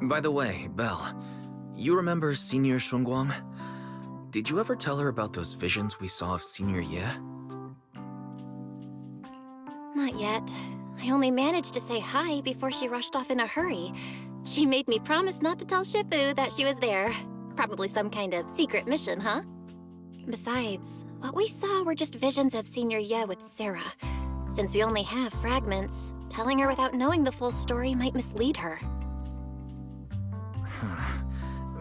By the way, Belle, you remember Senior Shunguang? Did you ever tell her about those visions we saw of Senior Ye? Not yet. I only managed to say hi before she rushed off in a hurry. She made me promise not to tell Shifu that she was there. Probably some kind of secret mission, huh? Besides, what we saw were just visions of Senior Ye with Sarah. Since we only have fragments, telling her without knowing the full story might mislead her.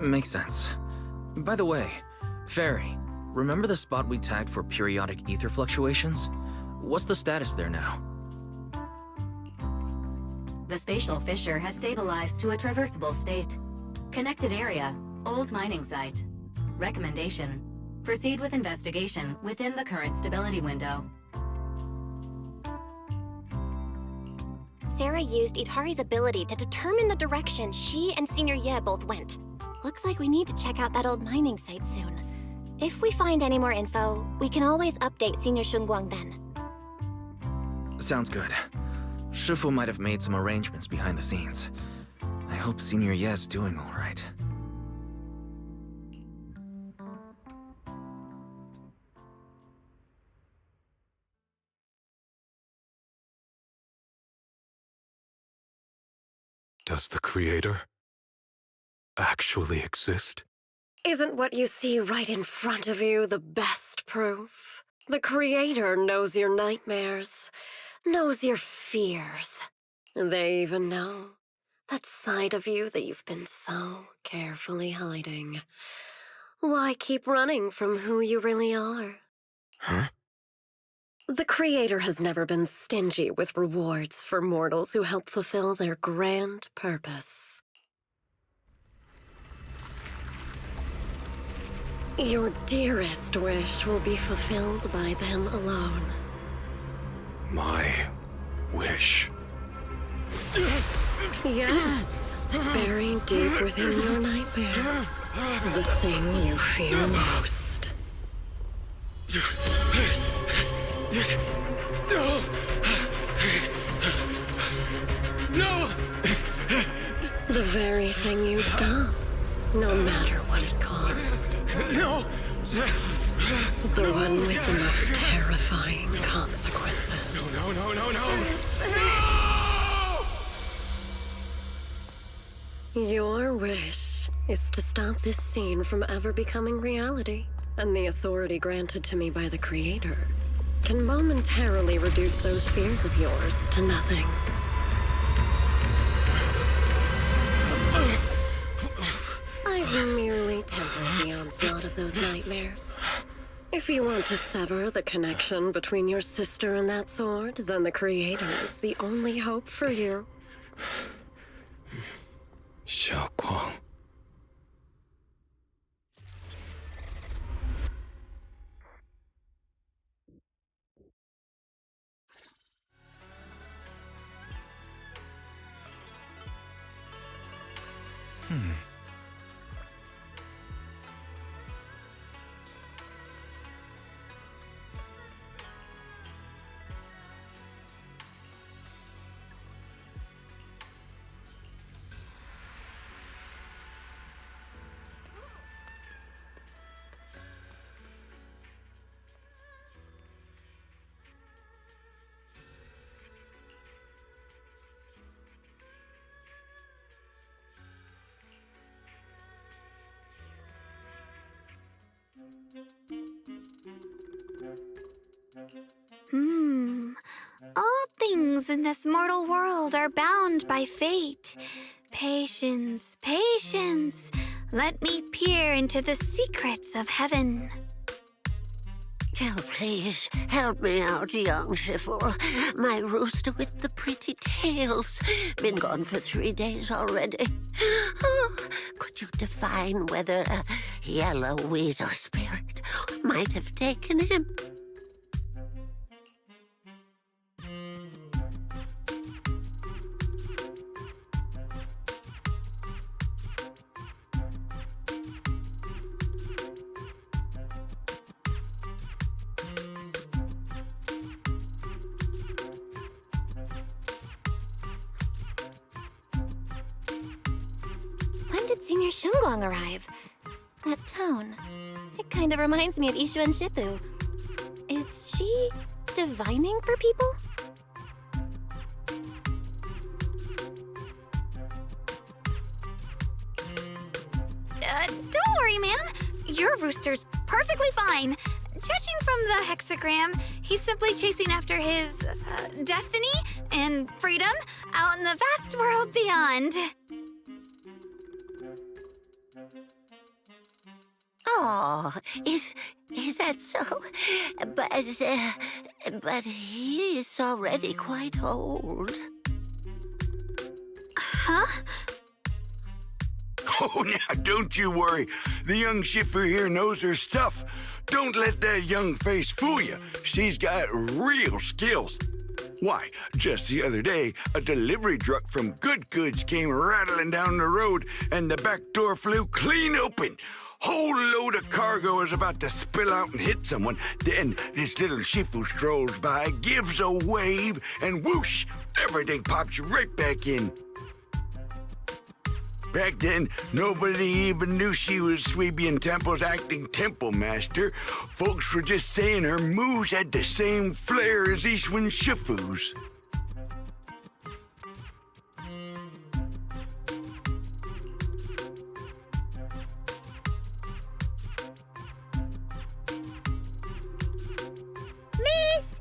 Makes sense. By the way, Fairy, remember the spot we tagged for periodic ether fluctuations? What's the status there now? The spatial fissure has stabilized to a traversable state. Connected area, old mining site. Recommendation: proceed with investigation within the current stability window. Sarah used Idhari's ability to determine the direction she and Senior Ye both went. Looks like we need to check out that old mining site soon. If we find any more info, we can always update Senior Shunguang then. Sounds good. Shifu might have made some arrangements behind the scenes. I hope Senior Ye's doing all right. Does the Creator actually exist? Isn't what you see right in front of you the best proof? The Creator knows your nightmares, knows your fears. They even know that side of you that you've been so carefully hiding. Why keep running from who you really are? Huh? The Creator has never been stingy with rewards for mortals who help fulfill their grand purpose. Your dearest wish will be fulfilled by them alone. My wish. Yes, buried deep within your nightmares. The thing you fear most. No! The very thing you'd stop, no matter what it cost. No! The one with the most terrifying consequences. No! Your wish is to stop this scene from ever becoming reality, and the authority granted to me by the Creator can momentarily reduce those fears of yours to nothing. I've merely tempered the onslaught of those nightmares. If you want to sever the connection between your sister and that sword, then the Creator is the only hope for you. Xiaoguang. All things in this mortal world are bound by fate. Patience, patience. Let me peer into the secrets of heaven. Oh, please, help me out, young Shifu. My rooster with the pretty tails. Been gone for 3 days already. Oh, could you define whether a yellow weasel spirit might have taken him? When did Senior Shunguang arrive? That tone. It kind of reminds me of Ishu and Shifu. Is she divining for people? Don't worry, ma'am. Your rooster's perfectly fine. Judging from the hexagram, he's simply chasing after his destiny and freedom out in the vast world beyond. Oh, is that so? But he is already quite old. Huh? Oh, now, don't you worry. The young Shifu here knows her stuff. Don't let that young face fool you. She's got real skills. Why, just the other day, a delivery truck from Good Goods came rattling down the road, and the back door flew clean open. Whole load of cargo is about to spill out and hit someone. Then this little Shifu strolls by, gives a wave, and whoosh, everything pops right back in. Back then, nobody even knew she was Sweebian Temple's acting temple master. Folks were just saying her moves had the same flair as Ishwin Shifu's. Miss,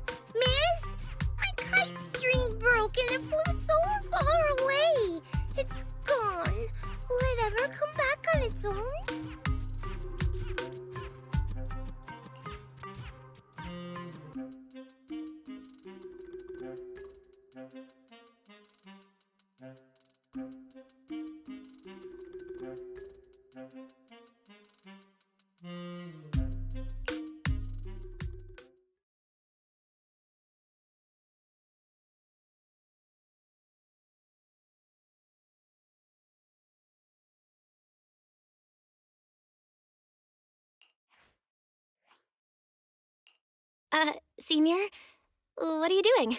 my kite string broke and it flew so far away. It's gone. Will it ever come back on its own? Senior? What are you doing?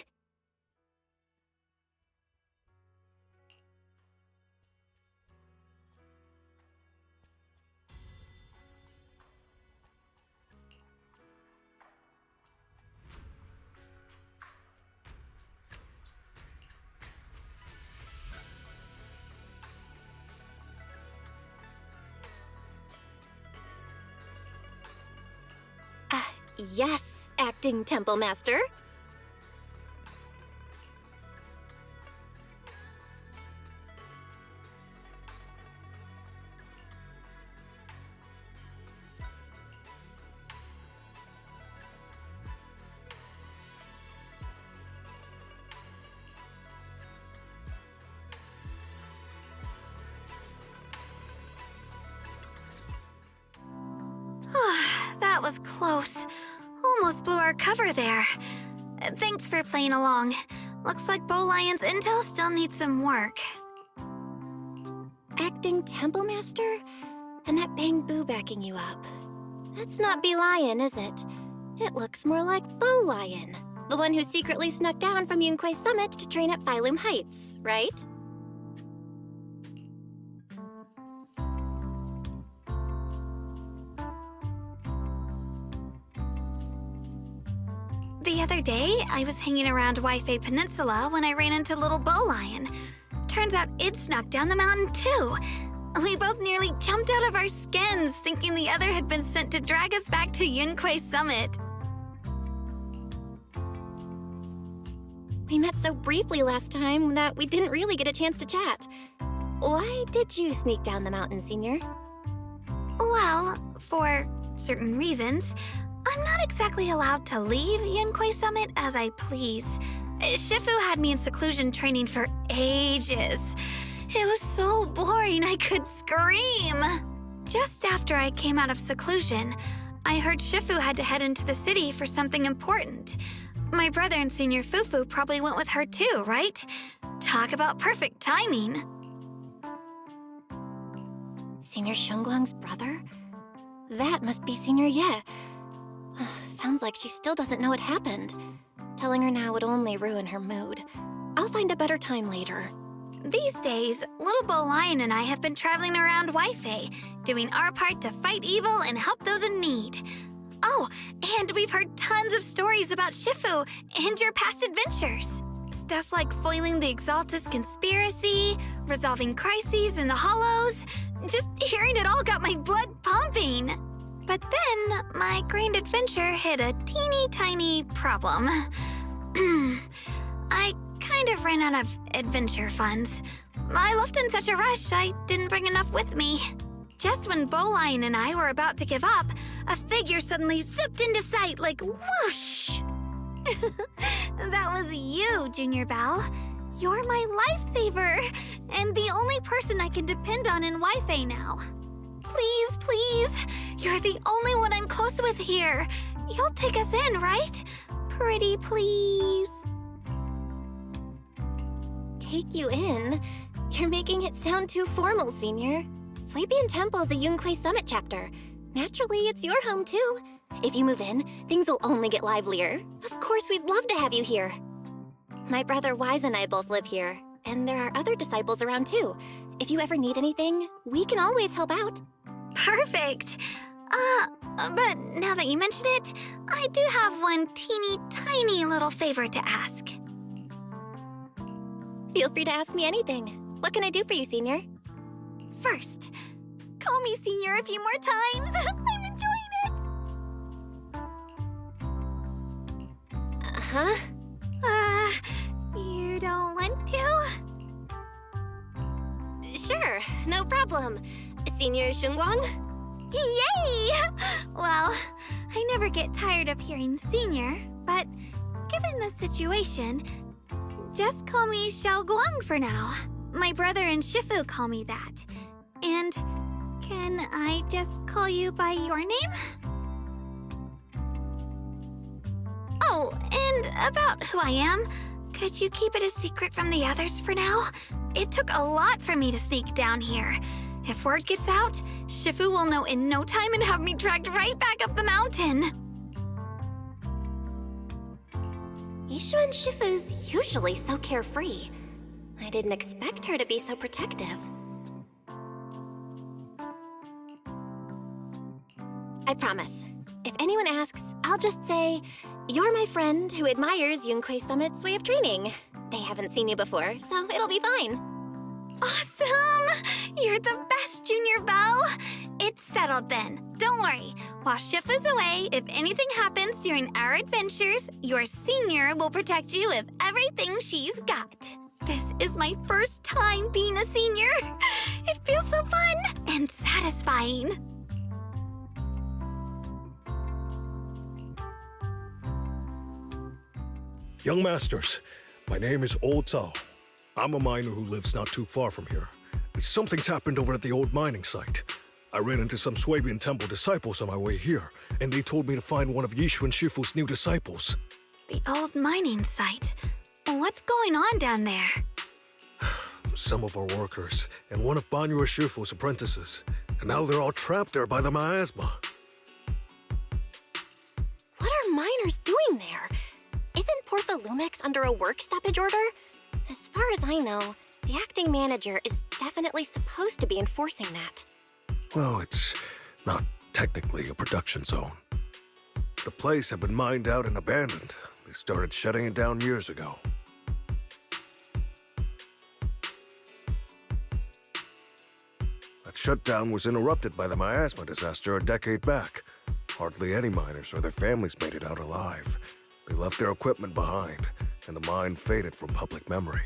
Yes, acting temple master. That was close. Almost blew our cover there. Thanks for playing along. Looks like Bow Lion's intel still needs some work. Acting temple master? And that Bang Boo backing you up. That's not Bee Lion, is it? It looks more like Bow Lion. The one who secretly snuck down from Yunquay Summit to train at Phylum Heights, right? The other day, I was hanging around Waifei Peninsula when I ran into little Bow Lion. Turns out it snuck down the mountain too. We both nearly jumped out of our skins, thinking the other had been sent to drag us back to Yunquay Summit. We met so briefly last time that we didn't really get a chance to chat. Why did you sneak down the mountain, Senior? Well, for certain reasons, I'm not exactly allowed to leave Yunquay Summit as I please. Shifu had me in seclusion training for ages. It was so boring I could scream. Just after I came out of seclusion, I heard Shifu had to head into the city for something important. My brother and Senior Fufu probably went with her too, right? Talk about perfect timing. Senior Shunguang's brother? That must be Senior Ye. Sounds like she still doesn't know what happened. Telling her now would only ruin her mood. I'll find a better time later. These days, little Bo Lion and I have been traveling around Wi-Fi, doing our part to fight evil and help those in need. Oh, and we've heard tons of stories about Shifu and your past adventures. Stuff like foiling the Exaltus conspiracy, resolving crises in the Hollows. Just hearing it all got my blood pumping. But then, my grand adventure hit a teeny tiny problem. I kind of ran out of adventure funds. I left in such a rush, I didn't bring enough with me. Just when Bowline and I were about to give up, a figure suddenly zipped into sight like whoosh! That was you, Junior Belle. You're my lifesaver, and the only person I can depend on in Wi-Fi now. Please, please, you're the only one I'm close with here. You'll take us in, right? Pretty please. Take you in? You're making it sound too formal, Senior. Swabian Temple is a Yunquei Summit chapter. Naturally, it's your home too. If you move in, things will only get livelier. Of course, we'd love to have you here. My brother Wise and I both live here, and there are other disciples around too. If you ever need anything, we can always help out. Perfect. But now that you mention it, I do have one teeny tiny little favor to ask. Feel free to ask me anything. What can I do for you, Senior? First, call me Senior a few more times. I'm enjoying it. Uh-huh. You don't want to? Sure, no problem. Senior Shunguang? Yay! Well, I never get tired of hearing Senior, but given the situation, just call me Xiao Guang for now. My brother and Shifu call me that. And can I just call you by your name? Oh, and about who I am, could you keep it a secret from the others for now? It took a lot for me to sneak down here. If word gets out, Shifu will know in no time and have me dragged right back up the mountain. Yishuan Shifu's usually so carefree. I didn't expect her to be so protective. I promise. If anyone asks, I'll just say, you're my friend who admires Yunquei Summit's way of training. They haven't seen you before, so it'll be fine. Awesome! You're the best, Junior Belle! It's settled then. Don't worry. While Shifu's away, if anything happens during our adventures, your Senior will protect you with everything she's got. This is my first time being a Senior. It feels so fun and satisfying. Young Masters, my name is Old Zhao. I'm a miner who lives not too far from here. Something's happened over at the old mining site. I ran into some Swabian Temple disciples on my way here, and they told me to find one of Yishuan Shifu's new disciples. The old mining site? What's going on down there? Some of our workers, and one of Banyue Shifu's apprentices. And now they're all trapped there by the miasma. What are miners doing there? Isn't Portha Lumex under a work stoppage order? As far as I know, the acting manager is definitely supposed to be enforcing that. Well, it's not technically a production zone. The place had been mined out and abandoned. They started shutting it down years ago. That shutdown was interrupted by the miasma disaster a decade back. Hardly any miners or their families made it out alive. They left their equipment behind, and the mine faded from public memory.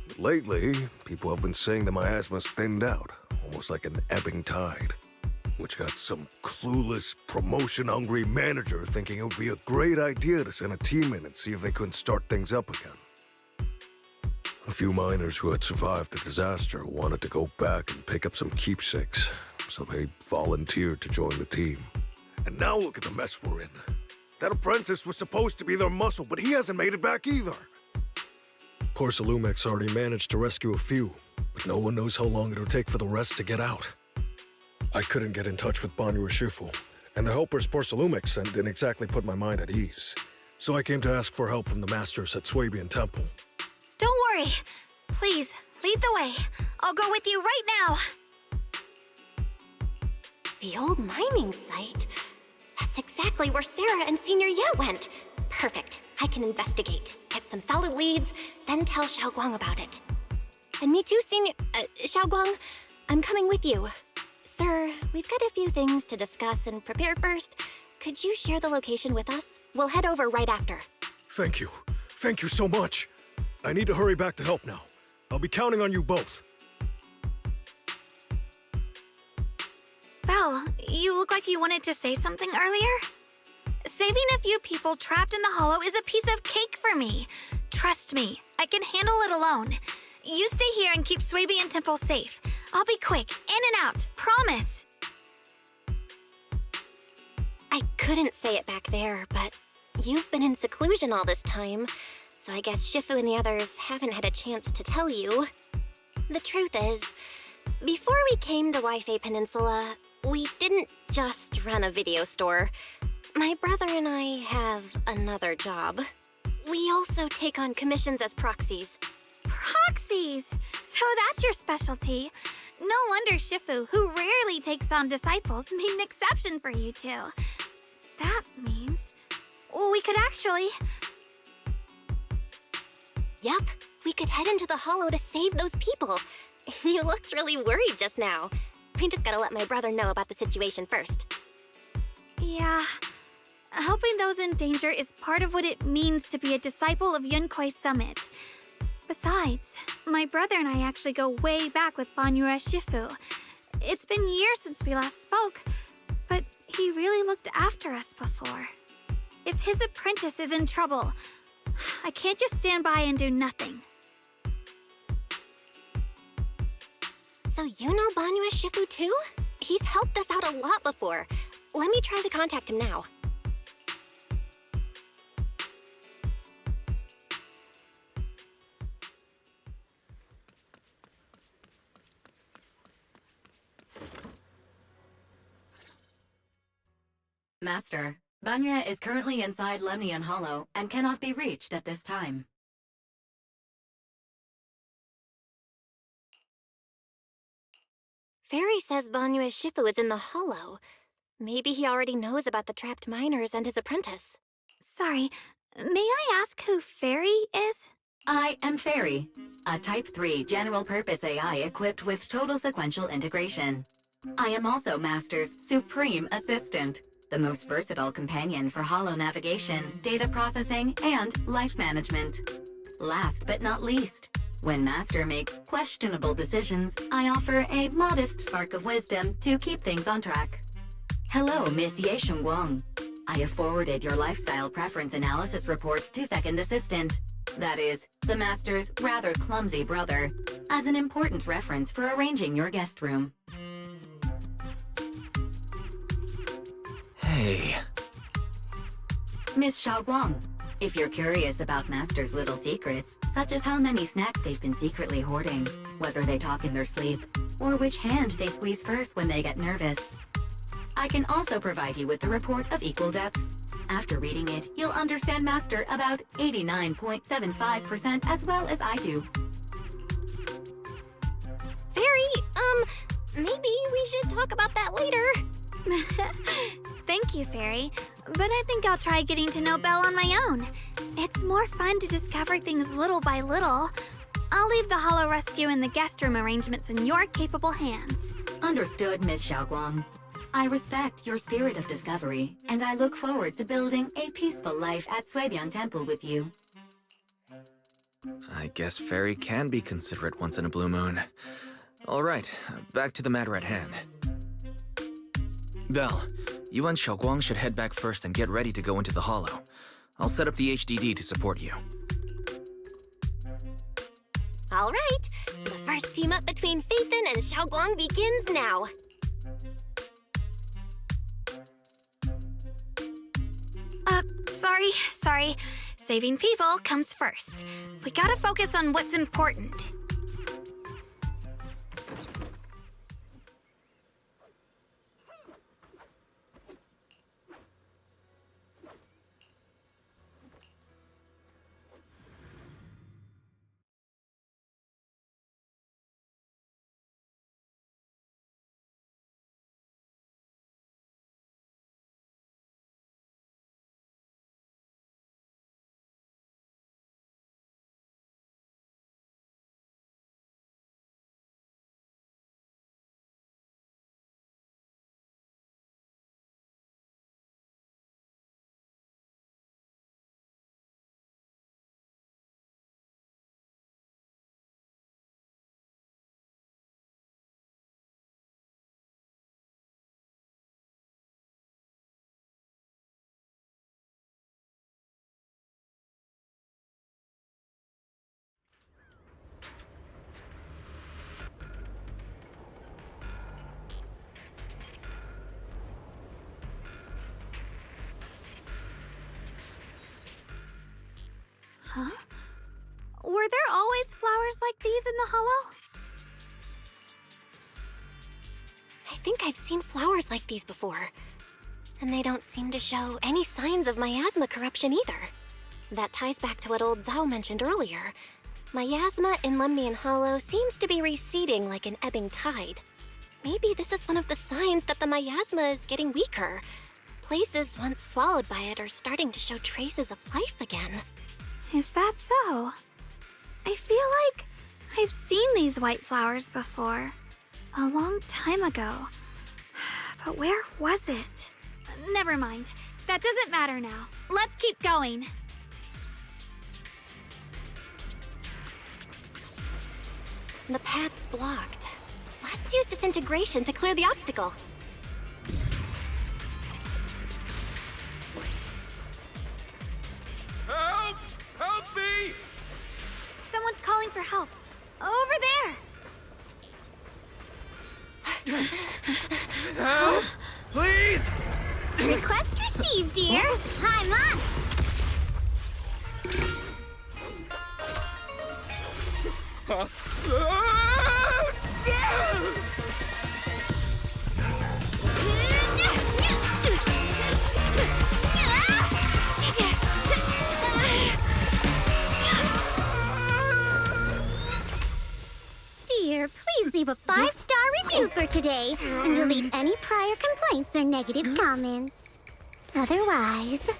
But lately, people have been saying the miasma's thinned out, almost like an ebbing tide, which got some clueless, promotion-hungry manager thinking it would be a great idea to send a team in and see if they couldn't start things up again. A few miners who had survived the disaster wanted to go back and pick up some keepsakes, so they volunteered to join the team. And now look at the mess we're in. That apprentice was supposed to be their muscle, but he hasn't made it back either. Portha Lumex already managed to rescue a few, but no one knows how long it'll take for the rest to get out. I couldn't get in touch with Banyue Shifu, and the helpers Portha Lumex sent didn't exactly put my mind at ease. So I came to ask for help from the masters at Swabian Temple. Don't worry. Please, lead the way. I'll go with you right now. The old mining site? That's exactly where Sarah and Senior Ye went. Perfect. I can investigate, get some solid leads, then tell Xiaoguang about it. And me too, Senior... Xiaoguang, I'm coming with you. Sir, we've got a few things to discuss and prepare first. Could you share the location with us? We'll head over right after. Thank you. Thank you so much. I need to hurry back to help now. I'll be counting on you both. Belle, you look like you wanted to say something earlier? Saving a few people trapped in the hollow is a piece of cake for me. Trust me, I can handle it alone. You stay here and keep Swaby and Temple safe. I'll be quick, in and out, promise. I couldn't say it back there, but you've been in seclusion all this time, so I guess Shifu and the others haven't had a chance to tell you. The truth is, before we came to Wi-Fi Peninsula, we didn't just run a video store. My brother and I have another job. We also take on commissions as proxies. Proxies! So that's your specialty. No wonder Shifu, who rarely takes on disciples, made an exception for you two. That means we could actually... Yup, we could head into the hollow to save those people. You looked really worried just now. We just gotta let my brother know about the situation first. Yeah, helping those in danger is part of what it means to be a disciple of Yunkwei Summit. Besides, my brother and I actually go way back with Banyue Shifu. It's been years since we last spoke, but he really looked after us before. If his apprentice is in trouble, I can't just stand by and do nothing. So you know Banyue Shifu too? He's helped us out a lot before. Let me try to contact him now. Master, Banya is currently inside Lemnian Hollow and cannot be reached at this time. Fairy says Banyue Shifu is in the hollow. Maybe he already knows about the trapped miners and his apprentice. Sorry, may I ask who Fairy is? I am Fairy, a Type 3 general-purpose AI equipped with total sequential integration. I am also Master's supreme assistant, the most versatile companion for holo navigation, data processing, and life management. Last but not least, when Master makes questionable decisions, I offer a modest spark of wisdom to keep things on track. Hello, Miss Ye Shengguang. I have forwarded your lifestyle preference analysis report to Second Assistant, that is, the Master's rather clumsy brother, as an important reference for arranging your guest room. Hey. Miss Xiaoguang, if you're curious about Master's little secrets, such as how many snacks they've been secretly hoarding, whether they talk in their sleep, or which hand they squeeze first when they get nervous, I can also provide you with the report of equal depth. After reading it, you'll understand Master about 89.75% as well as I do. Fairy, maybe we should talk about that later. Thank you, Fairy, but I think I'll try getting to know Belle on my own. It's more fun to discover things little by little. I'll leave the Hollow Rescue and the guest room arrangements in your capable hands. Understood, Miss Xiaoguang. I respect your spirit of discovery, and I look forward to building a peaceful life at Suebian Temple with you. I guess Fairy can be considerate once in a blue moon. All right, back to the matter at hand. Belle, you and Xiaoguang should head back first and get ready to go into the hollow. I'll set up the HDD to support you. All right, the first team up between Phaethon and Xiaoguang begins now. Sorry. Saving people comes first. We gotta focus on what's important. Huh? Were there always flowers like these in the hollow? I think I've seen flowers like these before. And they don't seem to show any signs of miasma corruption either. That ties back to what old Zhao mentioned earlier. Miasma in Lemnian Hollow seems to be receding like an ebbing tide. Maybe this is one of the signs that the miasma is getting weaker. Places once swallowed by it are starting to show traces of life again. Is that so? I feel like I've seen these white flowers before. A long time ago. But where was it? Never mind. That doesn't matter now. Let's keep going. The path's blocked. Let's use disintegration to clear the obstacle. Help! Help me! Someone's calling for help. Over there! Help! Please! Request received, dear. I must. Dear, please leave a 5-star review for today and delete any prior complaints or negative comments. Otherwise...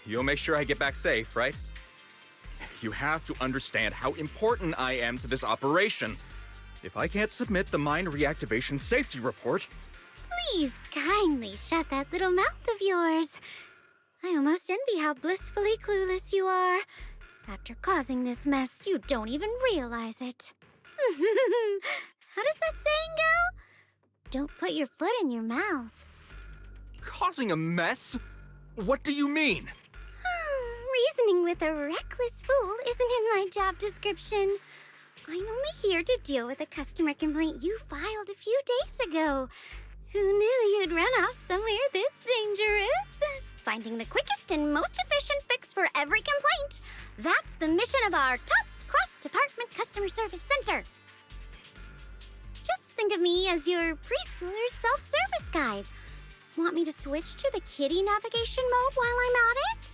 You'll make sure I get back safe, right? You have to understand how important I am to this operation. If I can't submit the mine reactivation safety report... Please kindly shut that little mouth of yours. I almost envy how blissfully clueless you are. After causing this mess, you don't even realize it. How does that saying go? Don't put your foot in your mouth. Causing a mess? What do you mean? Reasoning with a reckless fool isn't in my job description. I'm only here to deal with a customer complaint you filed a few days ago. Who knew you'd run off somewhere this dangerous? Finding the quickest and most efficient fix for every complaint. That's the mission of our TOPS Cross-Department Customer Service Center. Just think of me as your preschooler's self-service guide. Want me to switch to the kiddie navigation mode while I'm at it?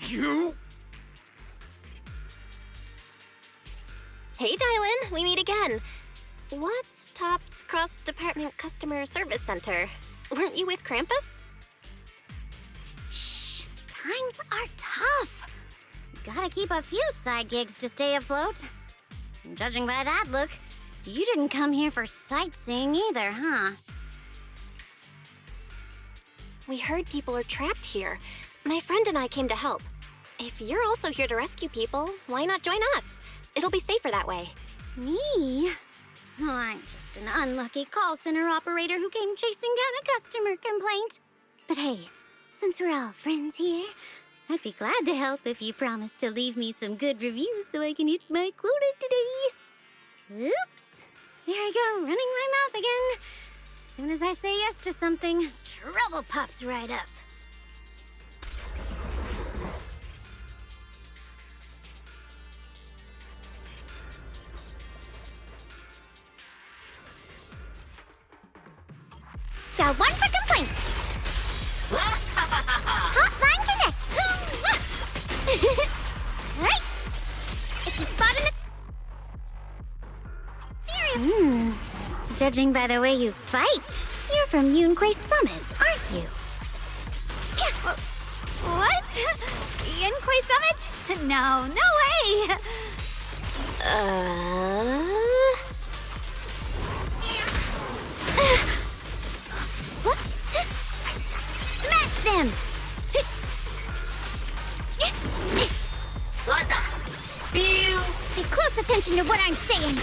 You? Hey, Dylan, we meet again. What's TOPS Cross-Department Customer Service Center? Weren't you with Krampus? Shh, times are tough. Gotta keep a few side gigs to stay afloat. Judging by that look, you didn't come here for sightseeing either, huh? We heard people are trapped here. My friend and I came to help. If you're also here to rescue people, why not join us? It'll be safer that way. Me? Oh, I'm just an unlucky call center operator who came chasing down a customer complaint. But hey, since we're all friends here, I'd be glad to help if you promise to leave me some good reviews so I can hit my quota today. Oops. There I go, running my mouth again. As soon as I say yes to something, trouble pops right up. Dial 1 for complaints. Hotline Connect. Right. If you spot an... Judging by the way you fight, you're from Yunquay Summit, aren't you? What? Yunquay Summit? No, no way! Smash them! What the? Pay close attention to what I'm saying.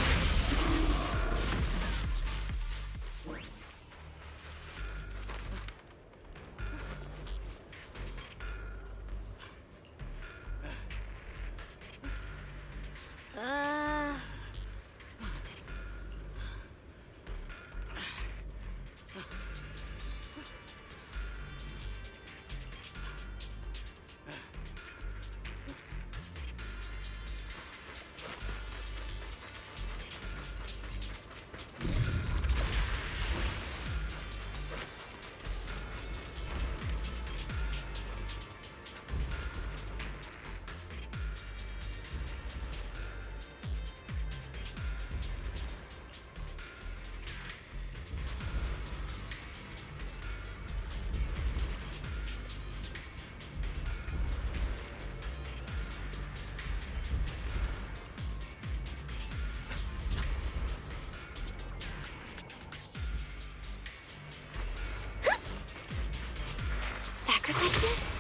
sacrifices?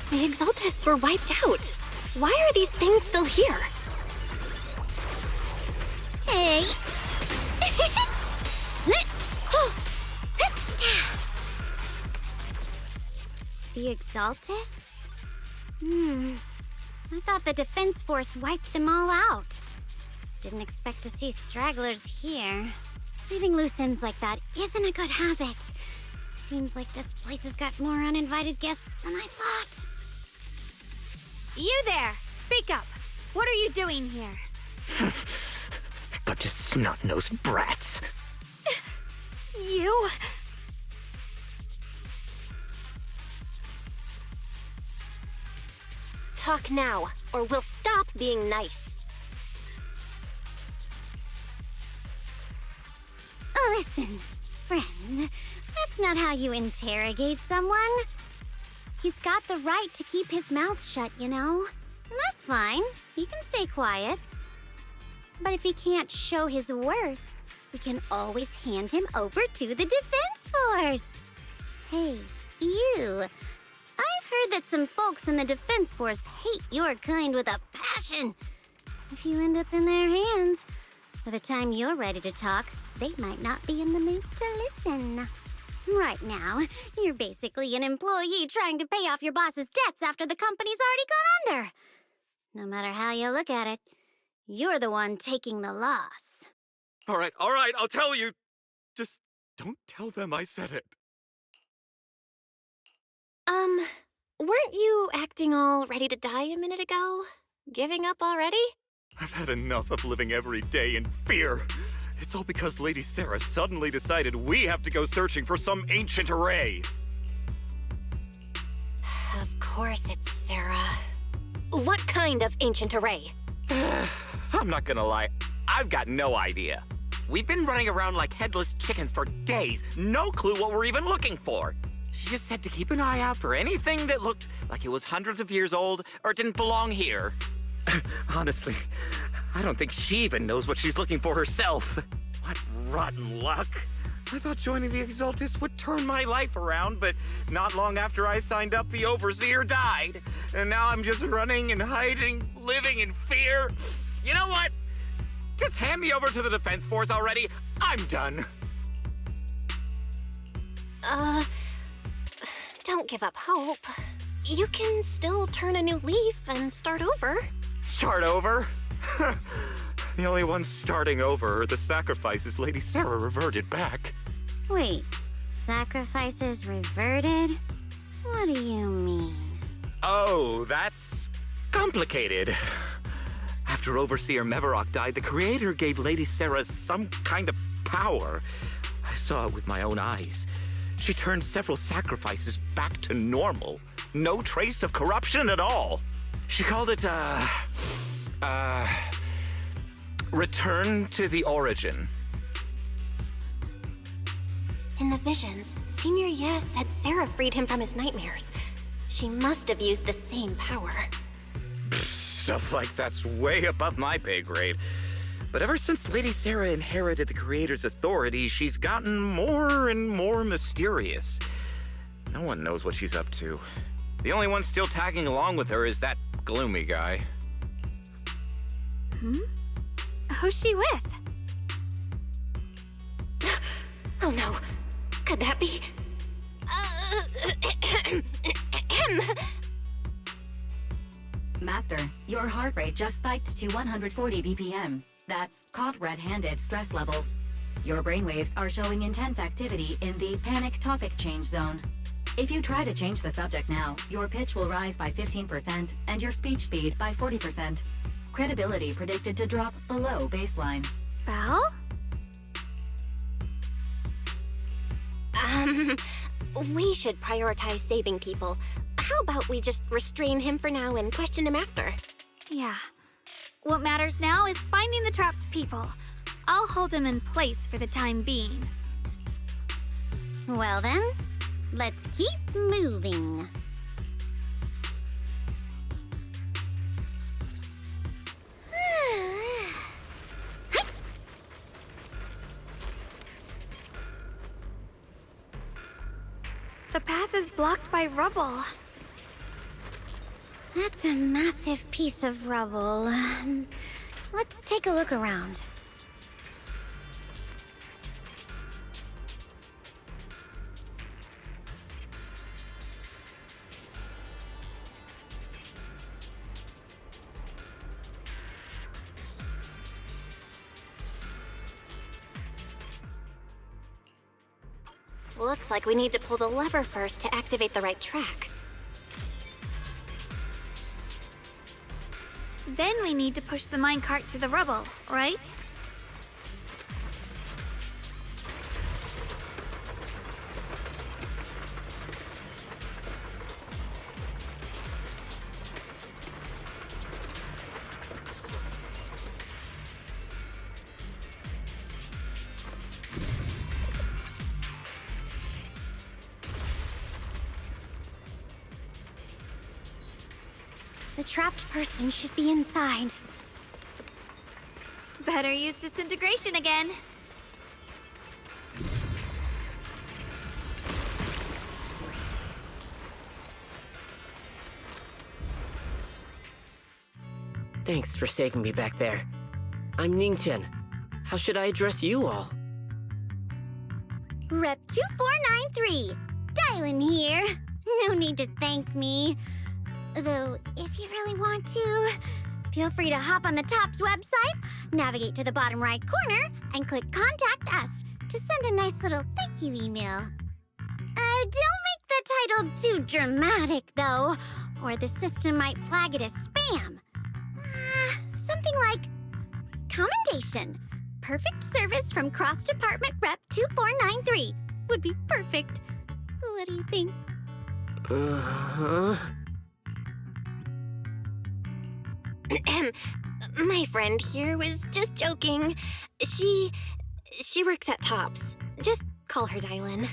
The Exaltists were wiped out. Why are these things still here? Hey! The Exaltists? I thought the Defense Force wiped them all out. Didn't expect to see stragglers here. Leaving loose ends like that isn't a good habit. Seems like this place has got more uninvited guests than I thought. You there! Speak up! What are you doing here? Bunch of snot-nosed brats. You? Talk now, or we'll stop being nice. Listen, friends, that's not how you interrogate someone. He's got the right to keep his mouth shut, you know? And that's fine. He can stay quiet. But if he can't show his worth, we can always hand him over to the Defense Force. Hey, you. I've heard that some folks in the Defense Force hate your kind with a passion. If you end up in their hands, by the time you're ready to talk, they might not be in the mood to listen. Right now, you're basically an employee trying to pay off your boss's debts after the company's already gone under. No matter how you look at it, you're the one taking the loss. All right, I'll tell you. Just don't tell them I said it. Weren't you acting all ready to die a minute ago? Giving up already? I've had enough of living every day in fear. It's all because Lady Sarah suddenly decided we have to go searching for some ancient array. Of course it's Sarah. What kind of ancient array? I'm not gonna lie, I've got no idea. We've been running around like headless chickens for days, no clue what we're even looking for. She just said to keep an eye out for anything that looked like it was hundreds of years old or didn't belong here. Honestly, I don't think she even knows what she's looking for herself. What rotten luck. I thought joining the Exaltists would turn my life around, but not long after I signed up, the Overseer died. And now I'm just running and hiding, living in fear. You know what? Just hand me over to the Defense Force already. I'm done. Don't give up hope. You can still turn a new leaf and start over. Start over? The only ones starting over are the sacrifices Lady Sarah reverted back. Wait, sacrifices reverted? What do you mean? Oh, that's complicated. After Overseer Mevarok died, the Creator gave Lady Sarah some kind of power. I saw it with my own eyes. She turned several sacrifices back to normal. No trace of corruption at all. She called it, return to the origin. In the visions, Senior Ye said Sarah freed him from his nightmares. She must have used the same power. Stuff like that's way above my pay grade. But ever since Lady Sarah inherited the Creator's authority, she's gotten more and more mysterious. No one knows what she's up to. The only one still tagging along with her is that gloomy guy. Who's she with? Oh no. Could that be? Master, your heart rate just spiked to 140 BPM. That's caught red-handed stress levels. Your brainwaves are showing intense activity in the panic topic change zone. If you try to change the subject now, your pitch will rise by 15% and your speech speed by 40%. Credibility predicted to drop below baseline. Belle? We should prioritize saving people. How about we just restrain him for now and question him after? Yeah. What matters now is finding the trapped people. I'll hold them in place for the time being. Well then, let's keep moving. The path is blocked by rubble. That's a massive piece of rubble. Let's take a look around. Looks like we need to pull the lever first to activate the right track. Then we need to push the minecart to the rubble, right? The trapped person should be inside. Better use disintegration again. Thanks for saving me back there. I'm Ningtian. How should I address you all? Rep 2493, Dylan here. No need to thank me. Though, if you really want to, feel free to hop on the TOPS website, navigate to the bottom right corner, and click Contact Us to send a nice little thank you email. Don't make the title too dramatic, though, or the system might flag it as spam. Something like, Commendation. Perfect service from Cross Department Rep 2493 would be perfect. What do you think? My friend here was just joking. She works at TOPS. Just call her Dylan.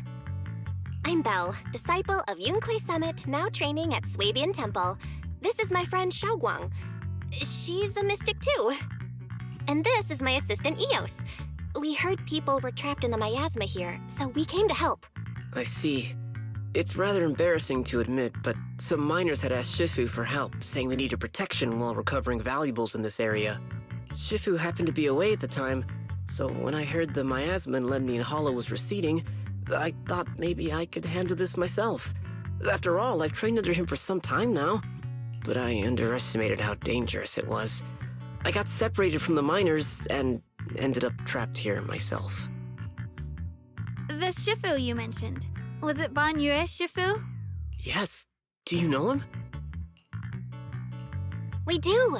I'm Belle, disciple of Yunquei Summit, now training at Swabian Temple. This is my friend Xiaoguang. She's a mystic too. And this is my assistant Eos. We heard people were trapped in the miasma here, so we came to help. I see. It's rather embarrassing to admit, but some miners had asked Shifu for help, saying they needed protection while recovering valuables in this area. Shifu happened to be away at the time, so when I heard the miasma in Lemnian Hollow was receding, I thought maybe I could handle this myself. After all, I've trained under him for some time now. But I underestimated how dangerous it was. I got separated from the miners and ended up trapped here myself. The Shifu you mentioned. Was it Ban Yue Shifu? Yes. Do you know him? We do.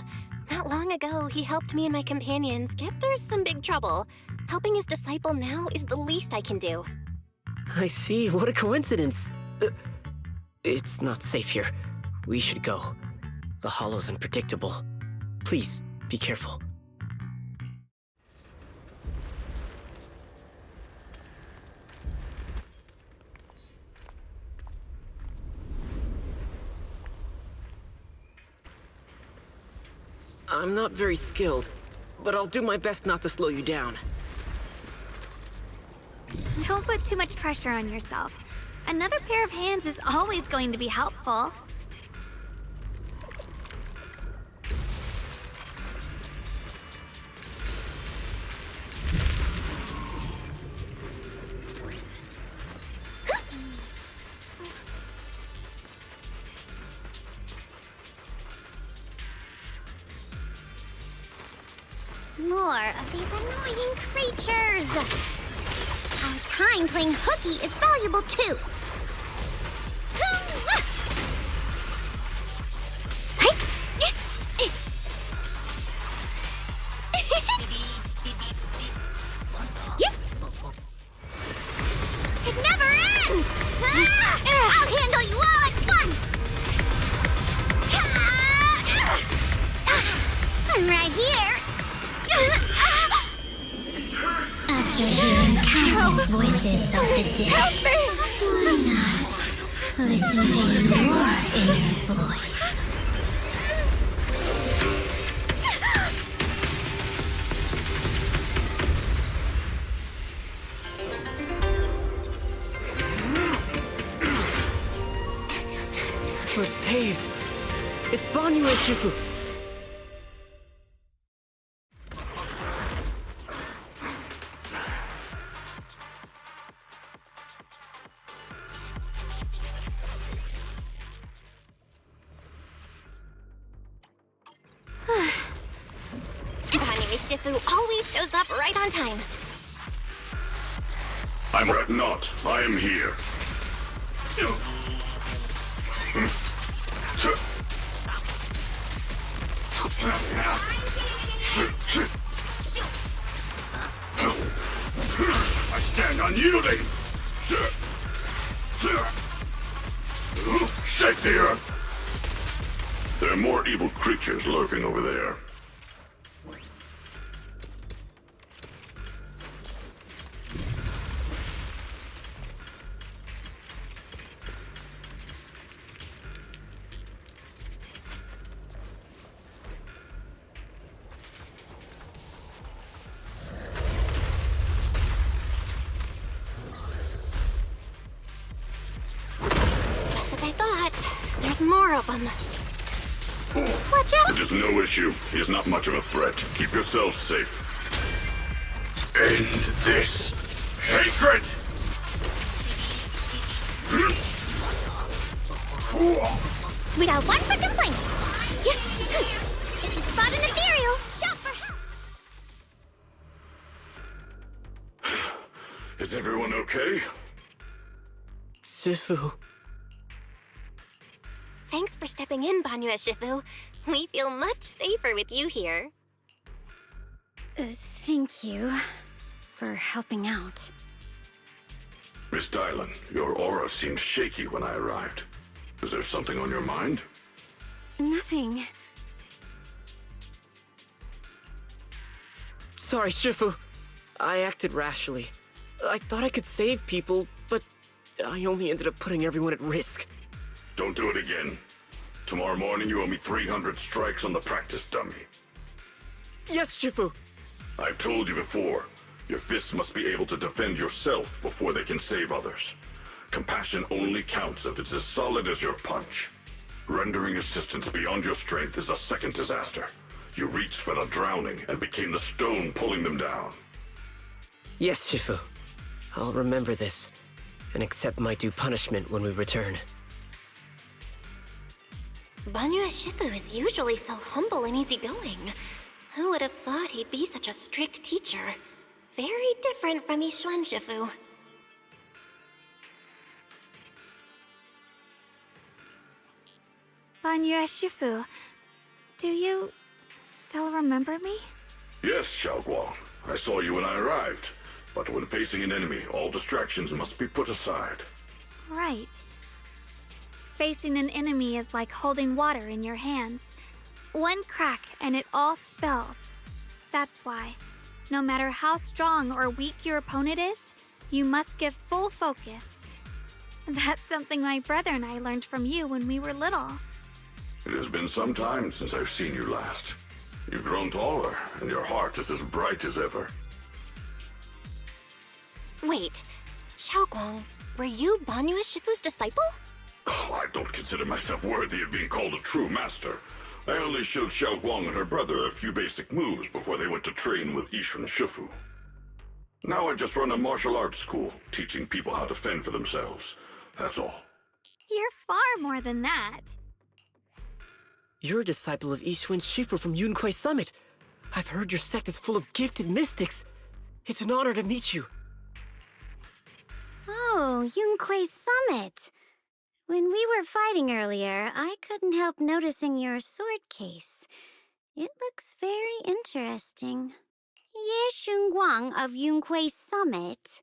Not long ago, he helped me and my companions get through some big trouble. Helping his disciple now is the least I can do. I see. What a coincidence. It's not safe here. We should go. The hollow's unpredictable. Please, be careful. I'm not very skilled, but I'll do my best not to slow you down. Don't put too much pressure on yourself. Another pair of hands is always going to be helpful. More of these annoying creatures! Our time playing hooky is valuable too! It never ends! I'll handle you all at once! I'm right here! After hearing countless voices of the dead, why not listen to your inner voice? We're saved. It's Banyu Shifu! Banyu Shifu always shows up right on time. I'm Red Knot. I am here. I stand unyielding. Shake the earth. There are more evil creatures lurking over there. Just as I thought. There's more of them. Watch out! It is no issue. He is not much of a threat. Keep yourselves safe. End this hatred! Sweet out one for complaints. If you spot an ethereal, shout for help. Is everyone okay? Shifu. Thanks for stepping in, Banyu Shifu. We feel much safer with you here. Thank you for helping out. Miss Dylan, your aura seemed shaky when I arrived. Is there something on your mind? Nothing. Sorry, Shifu. I acted rashly. I thought I could save people, but I only ended up putting everyone at risk. Don't do it again. Tomorrow morning you owe me 300 strikes on the practice dummy. Yes, Shifu! I've told you before, your fists must be able to defend yourself before they can save others. Compassion only counts if it's as solid as your punch. Rendering assistance beyond your strength is a second disaster. You reached for the drowning and became the stone pulling them down. Yes, Shifu. I'll remember this, and accept my due punishment when we return. Banyu Shifu is usually so humble and easygoing. Who would have thought he'd be such a strict teacher? Very different from Yishuan Shifu. Banyu Shifu, do you still remember me? Yes, Xiaoguang. I saw you when I arrived. But when facing an enemy, all distractions must be put aside. Right. Facing an enemy is like holding water in your hands. One crack and it all spills. That's why, no matter how strong or weak your opponent is, you must give full focus. That's something my brother and I learned from you when we were little. It has been some time since I've seen you last. You've grown taller, and your heart is as bright as ever. Wait, Xiaoguang, were you Banyu Shifu's disciple? Oh, I don't consider myself worthy of being called a true master. I only showed Xiaoguang and her brother a few basic moves before they went to train with Yishuan Shifu. Now I just run a martial arts school, teaching people how to fend for themselves. That's all. You're far more than that. You're a disciple of Yishuan Shifu from Yunquei Summit. I've heard your sect is full of gifted mystics. It's an honor to meet you. Oh, Yunquei Summit. When we were fighting earlier, I couldn't help noticing your sword case. It looks very interesting. Ye Shunguang of Yunquei Summit.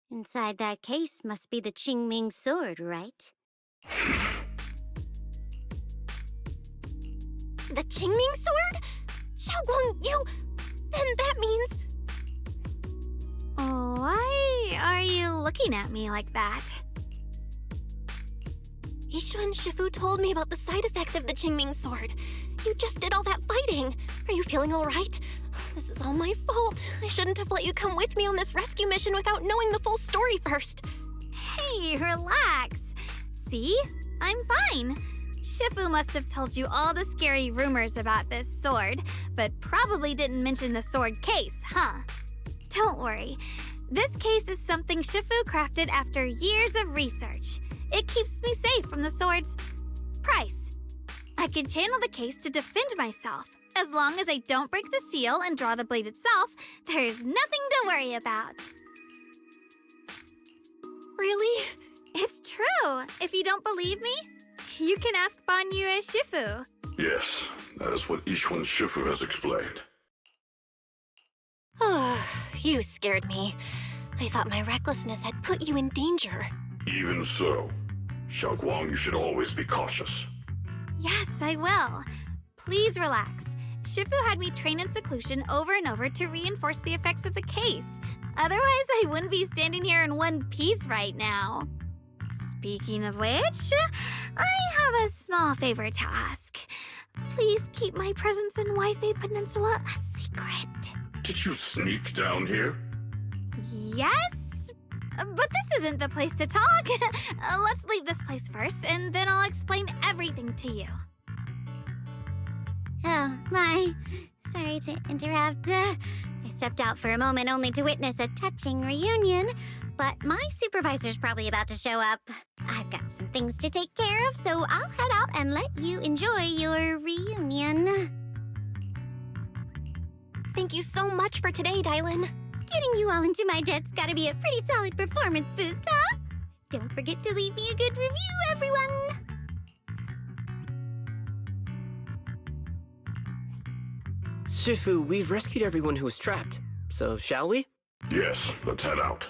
Inside that case must be the Qingming sword, right? The Qingming sword? Xiaoguang, you... Then that means... Why are you looking at me like that? Yishuan Shifu told me about the side effects of the Qingming sword. You just did all that fighting. Are you feeling all right? This is all my fault. I shouldn't have let you come with me on this rescue mission without knowing the full story first. Hey, relax. See? I'm fine. Shifu must have told you all the scary rumors about this sword, but probably didn't mention the sword case, huh? Don't worry. This case is something Shifu crafted after years of research. It keeps me safe from the sword's price. I can channel the case to defend myself. As long as I don't break the seal and draw the blade itself, there's nothing to worry about. Really? It's true. If you don't believe me, you can ask Banyue Shifu. Yes, that is what Ishwan Shifu has explained. Oh, you scared me. I thought my recklessness had put you in danger. Even so, Xiaoguang, you should always be cautious. Yes, I will. Please relax. Shifu had me train in seclusion over and over to reinforce the effects of the case. Otherwise, I wouldn't be standing here in one piece right now. Speaking of which, I have a small favor to ask. Please keep my presence in Wi-Fi Peninsula a secret. Did you sneak down here? Yes? But this isn't the place to talk. Let's leave this place first, and then I'll explain everything to you. Oh, my. Sorry to interrupt. I stepped out for a moment only to witness a touching reunion, but my supervisor's probably about to show up. I've got some things to take care of, so I'll head out and let you enjoy your reunion. Thank you so much for today, Dylan. Getting you all into my debt's gotta be a pretty solid performance boost, huh? Don't forget to leave me a good review, everyone! Shifu, we've rescued everyone who was trapped, so shall we? Yes, let's head out.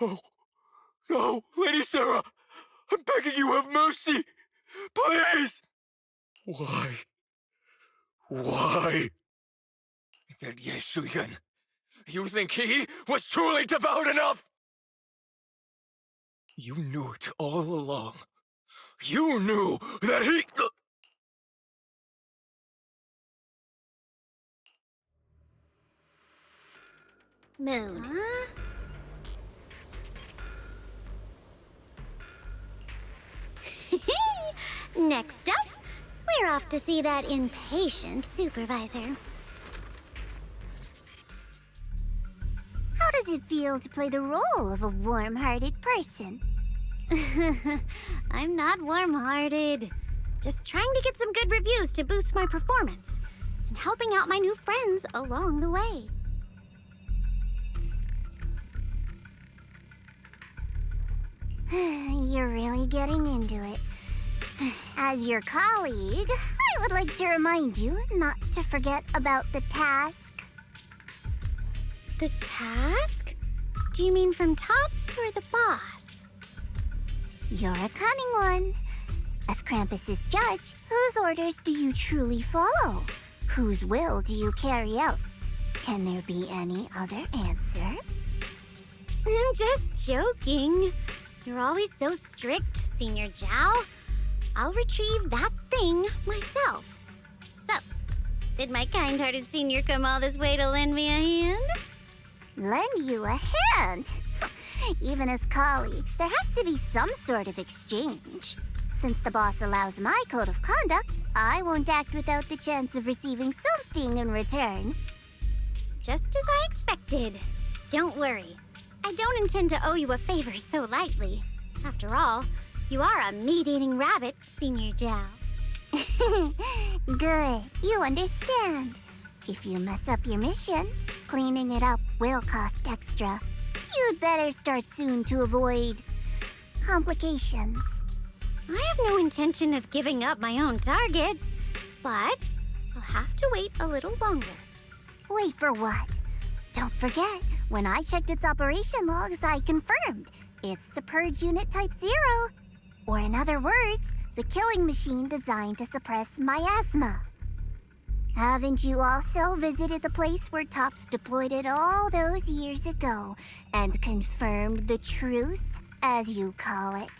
No. No, Lady Sarah! I'm begging you, have mercy! Please! Why? Why? That Yeshuyan, you think he was truly devout enough? You knew it all along. You knew that he... Moon. Huh? Next up, we're off to see that impatient supervisor. How does it feel to play the role of a warm-hearted person? I'm not warm-hearted. Just trying to get some good reviews to boost my performance, and helping out my new friends along the way. You're really getting into it. As your colleague, I would like to remind you not to forget about the task. The task? Do you mean from Tops or the boss? You're a cunning one. As Krampus's judge, whose orders do you truly follow? Whose will do you carry out? Can there be any other answer? I'm just joking. You're always so strict, Senior Zhao. I'll retrieve that thing myself. So, did my kind-hearted senior come all this way to lend me a hand? Lend you a hand? Even as colleagues, there has to be some sort of exchange. Since the boss allows my code of conduct, I won't act without the chance of receiving something in return. Just as I expected. Don't worry. I don't intend to owe you a favor so lightly. After all, you are a meat-eating rabbit, Senior Zhao. Good. You understand. If you mess up your mission, cleaning it up will cost extra. You'd better start soon to avoid complications. I have no intention of giving up my own target, but I'll have to wait a little longer. Wait for what? Don't forget, when I checked its operation logs, I confirmed it's the Purge Unit Type 0. Or in other words, the killing machine designed to suppress miasma. Haven't you also visited the place where Tops deployed it all those years ago and confirmed the truth, as you call it?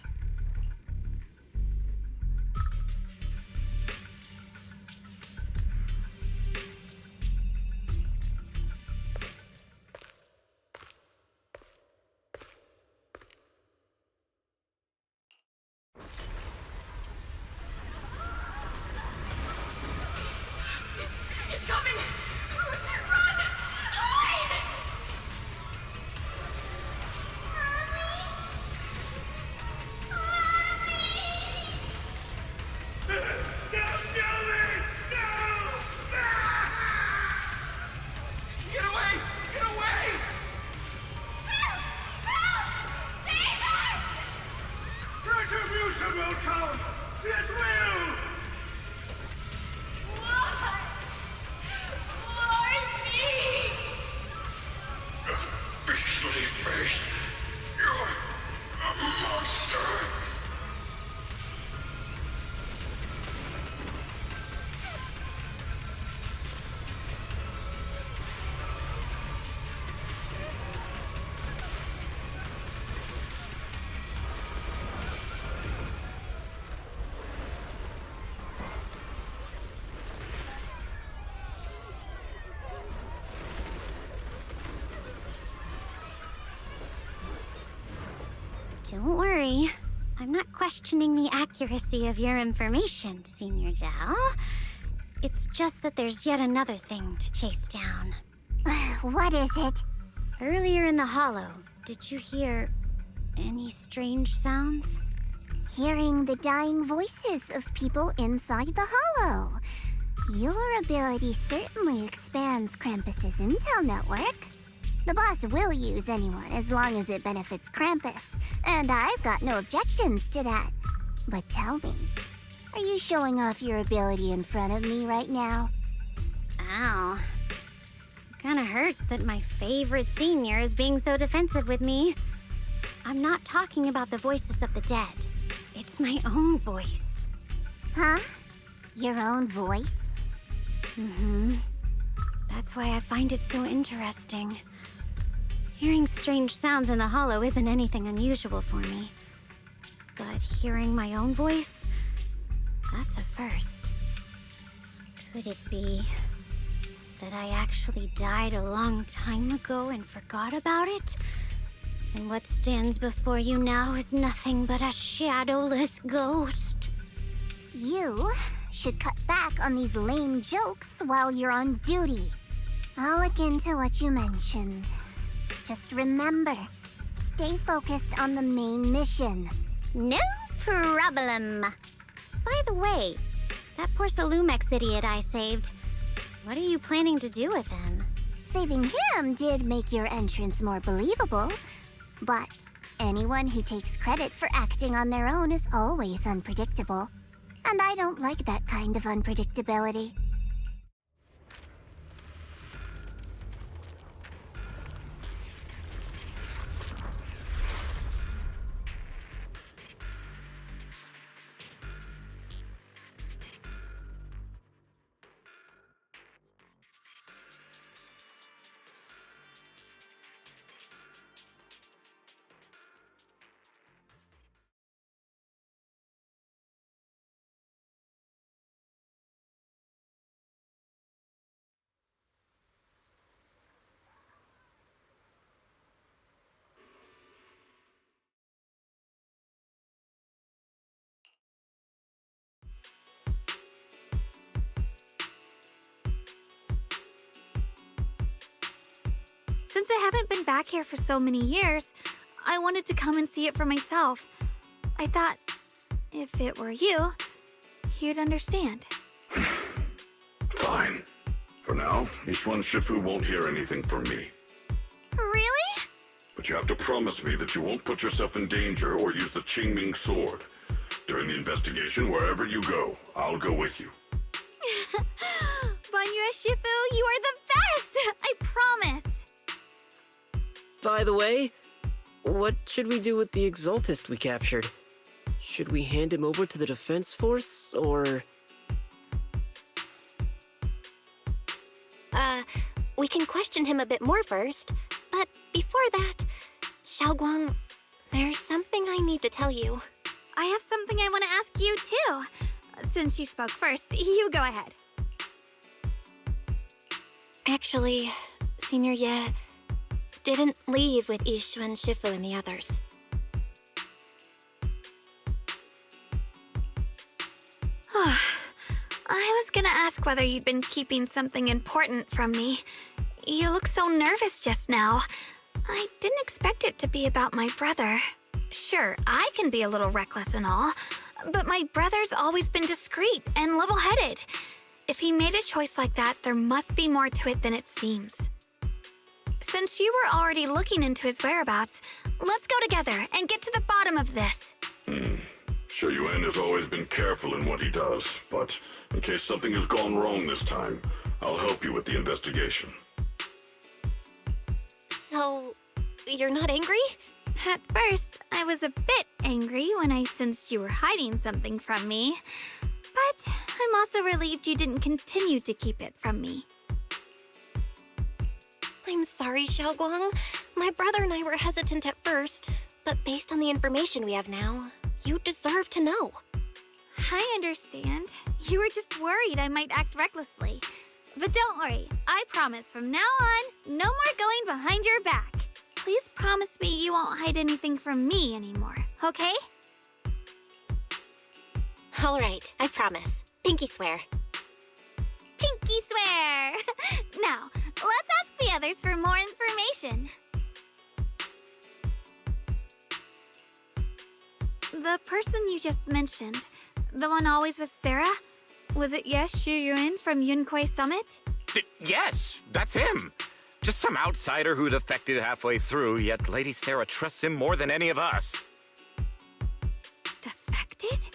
ugly face. You're a monster. Don't worry. I'm not questioning the accuracy of your information, Senior Zhao. It's just that there's yet another thing to chase down. What is it? Earlier in the hollow, did you hear any strange sounds? Hearing the dying voices of people inside the hollow. Your ability certainly expands Krampus's intel network. The boss will use anyone as long as it benefits Krampus, and I've got no objections to that. But tell me, are you showing off your ability in front of me right now? Ow. Kinda hurts that my favorite senior is being so defensive with me. I'm not talking about the voices of the dead. It's my own voice. Huh? Your own voice? Mm-hmm. That's why I find it so interesting. Hearing strange sounds in the hollow isn't anything unusual for me. But hearing my own voice, that's a first. Could it be that I actually died a long time ago and forgot about it? And what stands before you now is nothing but a shadowless ghost. You should cut back on these lame jokes while you're on duty. I'll look into what you mentioned. Just remember, stay focused on the main mission. No problem. By the way, that poor Salumex idiot I saved, what are you planning to do with him? Saving him did make your entrance more believable, but anyone who takes credit for acting on their own is always unpredictable. And I don't like that kind of unpredictability. Since I haven't been back here for so many years, I wanted to come and see it for myself. I thought, if it were you, you'd understand. Fine. For now, Yishuan Shifu won't hear anything from me. Really? But you have to promise me that you won't put yourself in danger or use the Qingming sword. During the investigation, wherever you go, I'll go with you. Banyue Shifu, you are the best! I promise! By the way, what should we do with the Exaltist we captured? Should we hand him over to the defense force, or...? We can question him a bit more first. But before that, Xiaoguang, there's something I need to tell you. I have something I want to ask you, too. Since you spoke first, you go ahead. Actually, Senior Ye didn't leave with Yishuan Shifu and the others. I was gonna ask whether you'd been keeping something important from me. You look so nervous just now. I didn't expect it to be about my brother. Sure, I can be a little reckless and all, but my brother's always been discreet and level-headed. If he made a choice like that, there must be more to it than it seems. Since you were already looking into his whereabouts, let's go together and get to the bottom of this. Shu Yuan has always been careful in what he does, but in case something has gone wrong this time, I'll help you with the investigation. So, you're not angry? At first, I was a bit angry when I sensed you were hiding something from me. But I'm also relieved you didn't continue to keep it from me. I'm sorry, Xiaoguang. My brother and I were hesitant at first, but based on the information we have now, you deserve to know. I understand. You were just worried I might act recklessly. But don't worry, I promise from now on, no more going behind your back. Please promise me you won't hide anything from me anymore, okay? All right, I promise. Pinky swear. Pinky swear! Now, let's ask the others for more information. The person you just mentioned, the one always with Sarah, was it Yes Shuyuan from Yunquei Summit? Yes, that's him. Just some outsider who defected halfway through, yet Lady Sarah trusts him more than any of us. Defected?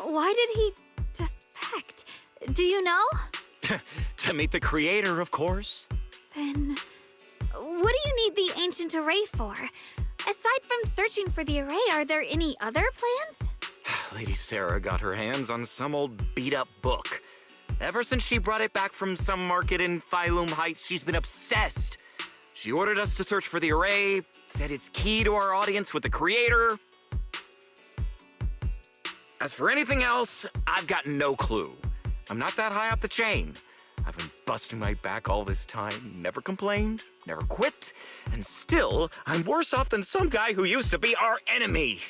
Why did he defect? Do you know? To meet the creator, of course. Then, what do you need the ancient array for? Aside from searching for the array, are there any other plans? Lady Sarah got her hands on some old beat-up book. Ever since she brought it back from some market in Phylum Heights, she's been obsessed. She ordered us to search for the array, said it's key to our audience with the creator. As for anything else, I've got no clue. I'm not that high up the chain. I've been busting my back all this time, never complained, never quit, and still, I'm worse off than some guy who used to be our enemy.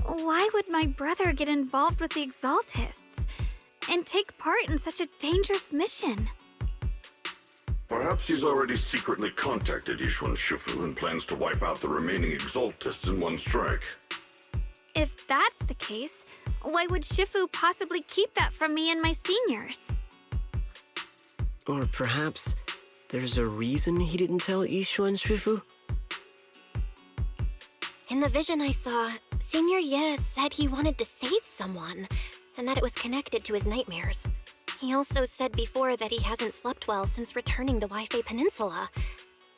Why would my brother get involved with the Exaltists and take part in such a dangerous mission? Perhaps he's already secretly contacted Yishuan Shifu and plans to wipe out the remaining Exaltists in one strike. If that's the case, why would Shifu possibly keep that from me and my seniors? Or perhaps there's a reason he didn't tell Yishuan Shifu? In the vision I saw, Senior Ye said he wanted to save someone, and that it was connected to his nightmares. He also said before that he hasn't slept well since returning to Waifei Peninsula.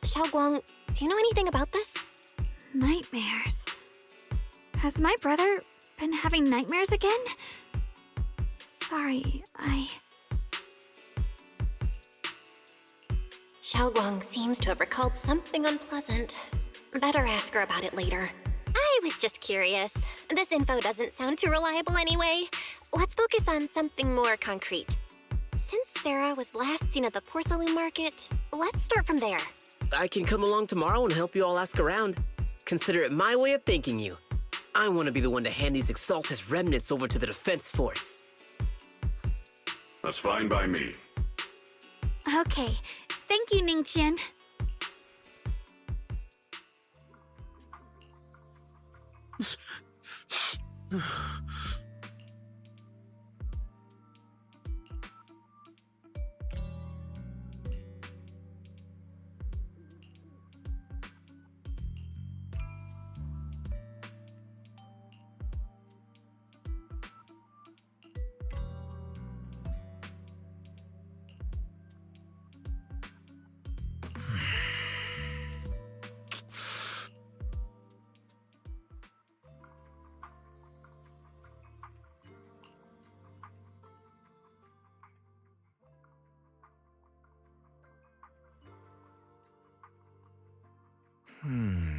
Xiaoguang, do you know anything about this? Nightmares. Has my brother been having nightmares again? Sorry, Xiaoguang seems to have recalled something unpleasant. Better ask her about it later. I was just curious. This info doesn't sound too reliable anyway. Let's focus on something more concrete. Since Sarah was last seen at the porcelain market, let's start from there. I can come along tomorrow and help you all ask around. Consider it my way of thanking you. I want to be the one to hand these Exaltus remnants over to the defense force. That's fine by me. Okay. Thank you, Ningqian. Hmm.